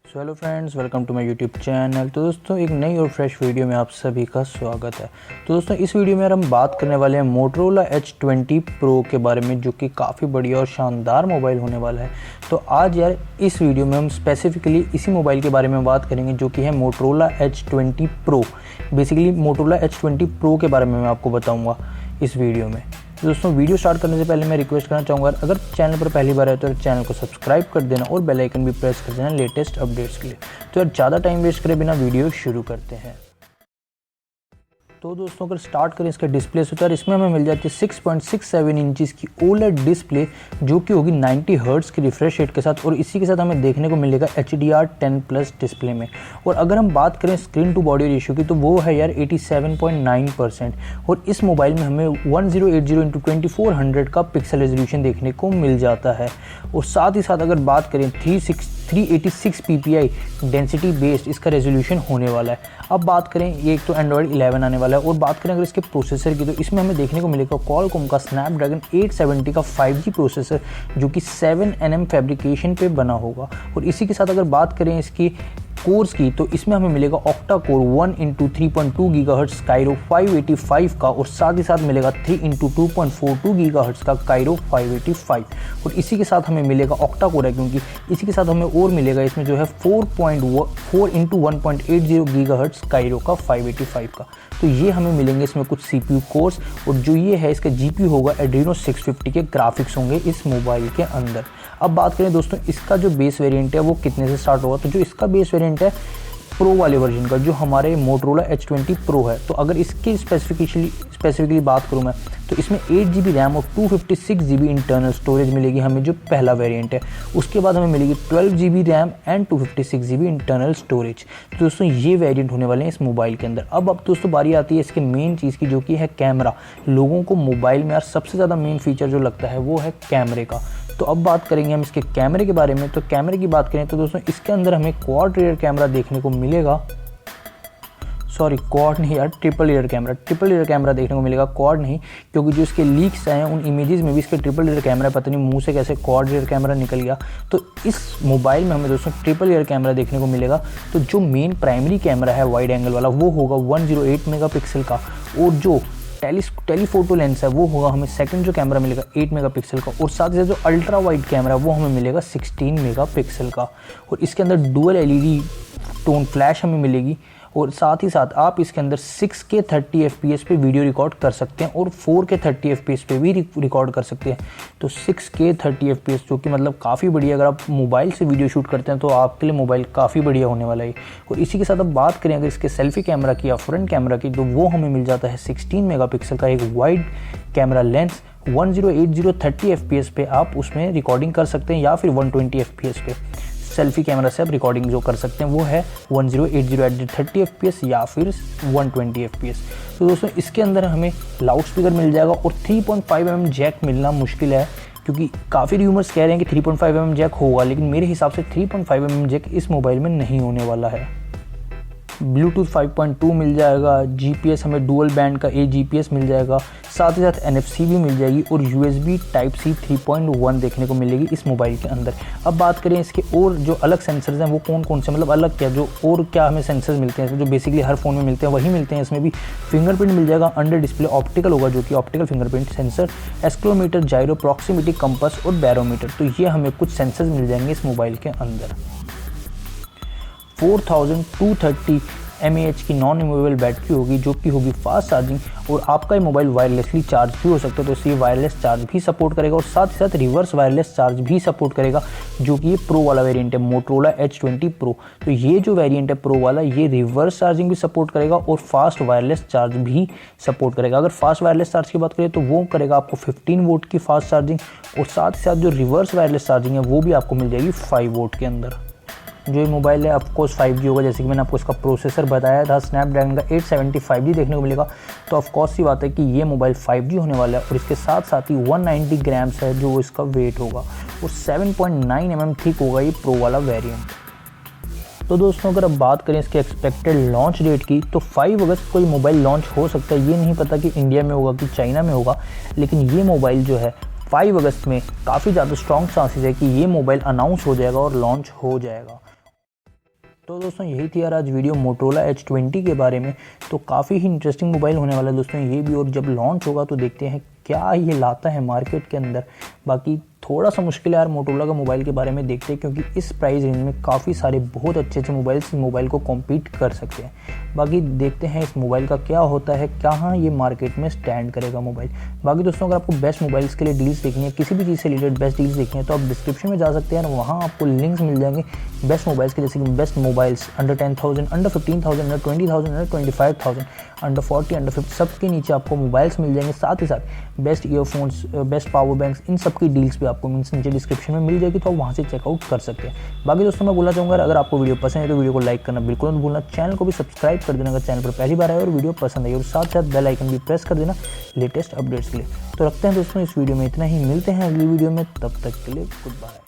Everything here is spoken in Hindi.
So hello friends, welcome to my YouTube channel. तो दोस्तों एक नई और फ्रेश वीडियो में आप सभी का स्वागत है। तो दोस्तों इस वीडियो में हम बात करने वाले हैं मोटोरोला H20 Pro के बारे में, जो कि काफ़ी बढ़िया और शानदार मोबाइल होने वाला है। तो आज यार इस वीडियो में हम स्पेसिफिकली इसी मोबाइल के बारे में बात करेंगे, जो कि है Motorola H20 Pro। Basically Motorola H20 Pro के बारे में मैं आपको बताऊँगा इस वीडियो में। तो दोस्तों वीडियो स्टार्ट करने से पहले मैं रिक्वेस्ट करना चाहूँगा, अगर चैनल पर पहली बार है तो चैनल को सब्सक्राइब कर देना और बेल आइकन भी प्रेस कर देना लेटेस्ट अपडेट्स के लिए। तो यार ज़्यादा टाइम वेस्ट करे बिना वीडियो शुरू करते हैं। तो दोस्तों अगर स्टार्ट करें इसके डिस्प्ले से, तो यार इसमें हमें मिल जाती है 6.67 इंचज़ की OLED डिस्प्ले, जो कि होगी 90 हर्ट्ज़ की रिफ्रेश रेट के साथ, और इसी के साथ हमें देखने को मिलेगा HDR10+ डिस्प्ले में। और अगर हम बात करें स्क्रीन टू बॉडी रेशियो की, तो वो है यार 87.9%। और इस मोबाइल में हमें 1080x2400 का पिक्सल रेजोल्यूशन देखने को मिल जाता है। और साथ ही साथ अगर बात करें 386 ppi डेंसिटी बेस्ड इसका रेजोल्यूशन होने वाला है। अब बात करें, ये एक तो एंड्रॉयड 11 आने वाला है। और बात करें अगर इसके प्रोसेसर की, तो इसमें हमें देखने को मिलेगा क्वालकॉम का स्नैपड्रैगन 870 का 5G प्रोसेसर, जो कि 7nm फैब्रिकेशन पे बना होगा। और इसी के साथ अगर बात करें इसकी कोर्स की, तो इसमें हमें मिलेगा octa core 1x3.2 gigahertz Cairo 585 का, और साथ ही साथ मिलेगा 3x2.42 गीगाहर्ट्ज़ का कायरो 585। और इसी के साथ हमें मिलेगा ऑक्टा कोर है, क्योंकि इसी के साथ हमें और मिलेगा इसमें जो है 4x1.80 गीगाहर्ट्ज़ कायरो का 585 का। तो ये हमें मिलेंगे इसमें कुछ CPU कोर्स, और जो ये है इसका GPU होगा एड्रीनो 650 के ग्राफिक्स होंगे इस मोबाइल के अंदर। अब बात करें दोस्तों इसका जो बेस वेरिएंट है वो कितने से स्टार्ट होगा, तो जो इसका बेस वेरिएंट है प्रो वाले वर्जन का, जो हमारे मोटोरोला H20 Pro है, तो अगर इसकी स्पेसिफिकली बात करूँ मैं, तो इसमें 8GB रैम और 256GB इंटरनल स्टोरेज मिलेगी हमें, जो पहला वेरिएंट है। उसके बाद हमें मिलेगी 12GB RAM and 256GB internal storage. तो दोस्तों ये वेरिएंट होने वाले हैं इस मोबाइल के अंदर। अब दोस्तों बारी आती है इसके मेन चीज़ की, जो कि है कैमरा। लोगों को मोबाइल में यार सबसे ज़्यादा मेन फीचर जो लगता है वो है कैमरे का। तो अब बात करेंगे हम इसके कैमरे के बारे में। तो कैमरे की बात करें तो दोस्तों इसके अंदर हमें क्वाड रियर कैमरा देखने को मिलेगा, क्वाड नहीं यार, ट्रिपल रियर कैमरा देखने को मिलेगा, क्वाड नहीं, क्योंकि जो इसके लीक्स आए हैं उन इमेजेस में भी इसके ट्रिपल रियर कैमरा, पता नहीं मुंह से कैसे क्वाड रियर कैमरा निकल गया। तो इस मोबाइल में हमें दोस्तों ट्रिपल रियर कैमरा देखने को मिलेगा। तो जो मेन प्राइमरी कैमरा है वाइड एंगल वाला, वो होगा 108 मेगापिक्सल का, और जो टेलीफोटो लेंस है वो होगा हमें सेकंड जो कैमरा मिलेगा 8 मेगापिक्सल का, और साथ ही साथ जो अल्ट्रा वाइड कैमरा है वो हमें मिलेगा 16 मेगापिक्सल का। और इसके अंदर डुअल LED टोन फ्लैश हमें मिलेगी, और साथ ही साथ आप इसके अंदर 6K 30 FPS पे वीडियो रिकॉर्ड कर सकते हैं, और 4K 30 FPS पे भी रिकॉर्ड कर सकते हैं। तो 6K 30 FPS, जो कि मतलब काफ़ी बढ़िया, अगर आप मोबाइल से वीडियो शूट करते हैं तो आपके लिए मोबाइल काफ़ी बढ़िया होने वाला है। और इसी के साथ अब बात करें अगर इसके सेल्फी कैमरा की या फ्रंट कैमरा की, तो वो हमें मिल जाता है 16 मेगापिक्सल का एक वाइड कैमरा लेंस। 1080 30 FPS पे आप उसमें रिकॉर्डिंग कर सकते हैं, या फिर 120 FPS पे सेल्फी कैमरा से आप रिकॉर्डिंग जो कर सकते हैं वो है 1080 30 FPS या फिर 120 FPS। तो दोस्तों इसके अंदर हमें लाउड स्पीकर मिल जाएगा, और 3.5mm जैक मिलना मुश्किल है, क्योंकि काफ़ी र्यूमर्स कह रहे हैं कि 3.5mm जैक होगा, लेकिन मेरे हिसाब से 3.5mm जैक इस मोबाइल में नहीं होने वाला है। ब्लूटूथ 5.2 मिल जाएगा, GPS हमें डुअल बैंड का GPS मिल जाएगा, साथ ही साथ NFC भी मिल जाएगी, और USB Type-C 3.1 देखने को मिलेगी इस मोबाइल के अंदर। अब बात करें इसके और जो अलग सेंसर्स हैं वो कौन कौन से, मतलब अलग क्या, जो और क्या हमें सेंसर्स मिलते हैं जो बेसिकली हर फ़ोन में मिलते हैं वही मिलते हैं। इसमें भी फिंगरप्रिंट मिल जाएगा, अंडर डिस्प्ले ऑप्टिकल होगा, जो कि optical fingerprint sensor, accelerometer, gyro, proximity, compass और बैरोमीटर। तो ये हमें कुछ सेंसर्स मिल जाएंगे इस मोबाइल के अंदर। 4230 mAh की नॉन रिमूवेबल बैटरी होगी, जो कि होगी फास्ट चार्जिंग, और आपका ये मोबाइल वायरलेसली चार्ज भी हो सकता है, तो इसलिए वायरलेस चार्ज भी सपोर्ट करेगा, और साथ ही साथ रिवर्स वायरलेस चार्ज भी सपोर्ट करेगा, जो कि ये प्रो वाला वेरिएंट है मोटोरोला H20 Pro। तो ये जो वेरिएंट है प्रो वाला, ये रिवर्स चार्जिंग भी सपोर्ट करेगा और फास्ट वायरलेस चार्ज भी सपोर्ट करेगा। अगर फास्ट वायरलेस चार्ज की बात करें तो वो करेगा आपको 15 वोट की फास्ट चार्जिंग, और साथ ही साथ जो रिवर्स वायरलेस चार्जिंग है वो भी आपको मिल जाएगी 5 वोट के अंदर। जो ये मोबाइल है ऑफकोर्स 5G होगा, जैसे कि मैंने आपको इसका प्रोसेसर बताया था, स्नैपड्रैगन का 870 5G देखने को मिलेगा। तो ऑफकोर्स सी बात है कि ये मोबाइल 5G होने वाला है, और इसके साथ साथ ही 190 ग्राम्स है जो इसका वेट होगा, और 7.9mm थिक होगा ये प्रो वाला वेरिएंट। तो दोस्तों अगर अब बात करें इसके एक्सपेक्टेड लॉन्च डेट की, तो 5 अगस्त को ये मोबाइल लॉन्च हो सकता है। ये नहीं पता कि इंडिया में होगा कि चाइना में होगा, लेकिन ये मोबाइल जो है 5 अगस्त में काफ़ी ज़्यादा स्ट्रॉन्ग चांसेस है कि ये मोबाइल अनाउंस हो जाएगा और लॉन्च हो जाएगा। तो दोस्तों यही थी यार आज वीडियो मोटोरोला H20 के बारे में। तो काफ़ी ही इंटरेस्टिंग मोबाइल होने वाला है दोस्तों ये भी, और जब लॉन्च होगा तो देखते हैं क्या ये लाता है मार्केट के अंदर। बाकी थोड़ा सा मुश्किल है यार मोटोरोला का मोबाइल के बारे में देखते हैं, क्योंकि इस प्राइस रेंज में काफ़ी सारे बहुत अच्छे अच्छे मोबाइल्स इस मोबाइल को कॉम्पीट कर सकते हैं। बाकी देखते हैं इस मोबाइल का क्या होता है, कहाँ ये मार्केट में स्टैंड करेगा मोबाइल। बाकी दोस्तों अगर आपको बेस्ट मोबाइल्स के लिए डील्स देखनी है, किसी भी चीज़ से रिलेटेड बेस्ट डील्स देखनी है, तो आप डिस्क्रिप्शन में जा सकते हैं और वहाँ आपको लिंक्स मिल जाएंगे बेस्ट मोबाइल्स के, जैसे कि best mobiles under 10,000, under 15,000, under 20,000, under 25,000, under 40, under 50, सबके नीचे आपको मोबाइल्स मिल जाएंगे। साथ ही साथ best earphones, best power banks, इन सब की डील्स भी आपको नीचे डिस्क्रिप्शन में मिल जाएगी, तो आप वहाँ से चेकआउट कर सकते हैं। बाकी दोस्तों मैं बोलना चाहूँगा अगर आपको वीडियो पसंद है तो वीडियो को लाइक करना बिल्कुल मत भूलना, चैनल को भी सब्सक्राइब कर देना अगर चैनल पर पहली बार आए और वीडियो पसंद आई, और साथ साथ बेल आइकन भी प्रेस कर देना लेटेस्ट अपडेट्स के लिए। तो रखते हैं दोस्तों इस वीडियो में इतना ही, मिलते हैं अगली वीडियो में, तब तक के लिए गुड बाय।